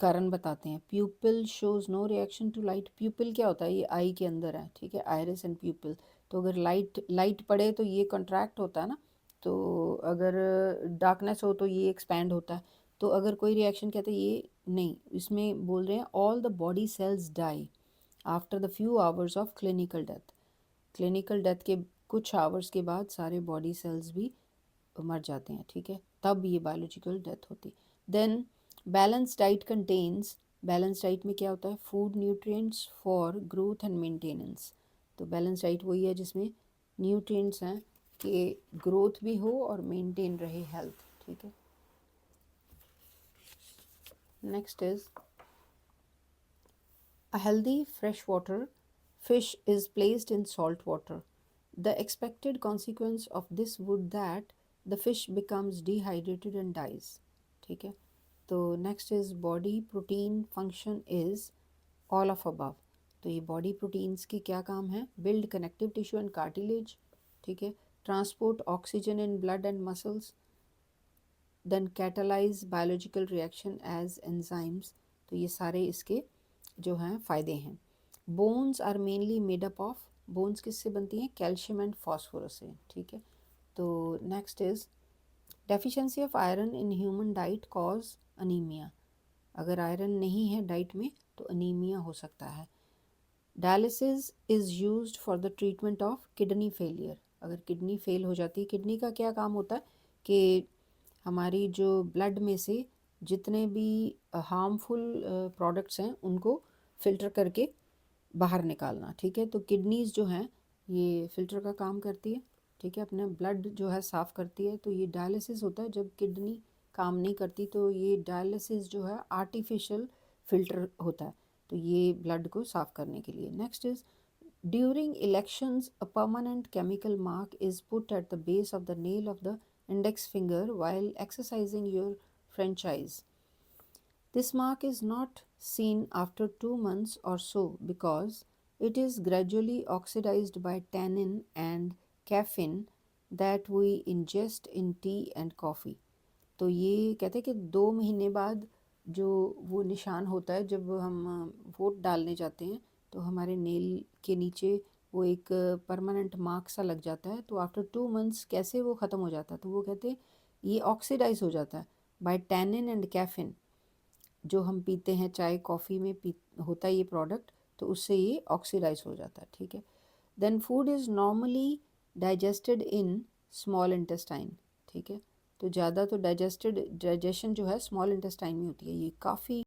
कारण बताते हैं। Pupil shows no reaction to light. Pupil क्या होता है? ये आई के अंदर है, ठीक है, आयरिस एंड प्यूपिल। तो अगर लाइट पड़े तो ये कंट्रैक्ट होता है ना, तो अगर डार्कनेस हो तो ये एक्सपैंड होता है। तो अगर कोई रिएक्शन कहते हैं ये नहीं, इसमें बोल रहे हैं all the body cells die after the few hours of clinical death. Clinical death के कुछ आवर्स के बाद सारे बॉडी सेल्स भी मर जाते हैं, ठीक है, तब ये बायोलॉजिकल डेथ होती। Then balance diet contains, balance diet में क्या होता है? Food nutrients for growth and maintenance. तो बैलेंस डाइट वही है जिसमें न्यूट्रिएंट्स हैं कि ग्रोथ भी हो और मेंटेन रहे हेल्थ, ठीक है। Next is a healthy freshwater fish is placed in salt water. The expected consequence of this would that the fish becomes dehydrated and dies, ठीक है। तो next is body protein function is all of above. तो ये body proteins की क्या काम है? Build connective tissue and cartilage, ठीक है, transport oxygen in blood and muscles, then catalyze biological reaction as enzymes. तो ये सारे इसके जो हैं फ़ायदे हैं। Bones are mainly made up of, bones किससे बनती हैं? कैल्शियम एंड फॉस्फोरस से, ठीक है। तो next is deficiency of iron in human diet cause anaemia. अगर आयरन नहीं है डाइट में तो अनीमिया हो सकता है। Dialysis is used for the treatment of kidney failure. अगर किडनी फेल हो जाती है, किडनी का क्या काम होता है कि हमारी जो ब्लड में से जितने भी हार्मफुल प्रोडक्ट्स हैं उनको फ़िल्टर करके बाहर निकालना, ठीक है। तो किडनीज़ जो हैं ये फ़िल्टर का काम करती है, ठीक है, अपना ब्लड जो है साफ़ करती है। तो ये डायलिसिस होता है जब किडनी काम नहीं करती, तो ये डायलिसिस जो है आर्टिफिशियल फ़िल्टर होता है, तो ये ब्लड को साफ़ करने के लिए। Next is during elections a permanent chemical mark is put at the base of the nail of the index finger while exercising your franchise. This mark is not seen after 2 months or so because it is gradually oxidized by tannin and caffeine that we ingest in tea and coffee. तो ये कहते हैं कि 2 महीने बाद जो वो निशान होता है जब हम वोट डालने जाते हैं तो हमारे नेल के नीचे वो एक परमानेंट मार्क सा लग जाता है। तो आफ्टर 2 मंथ्स कैसे वो ख़त्म हो जाता है? तो वो कहते हैं ये ऑक्सीडाइज हो जाता है बाय टैनिन एंड कैफिन। जो हम पीते हैं चाय कॉफ़ी में होता है ये प्रोडक्ट, तो उससे ये ऑक्सीडाइज हो जाता है, ठीक है। Then food is normally digested in small intestine, ठीक है। तो ज़्यादा तो डाइजेशन जो है स्मॉल इंटेस्टाइन में होती है। ये काफ़ी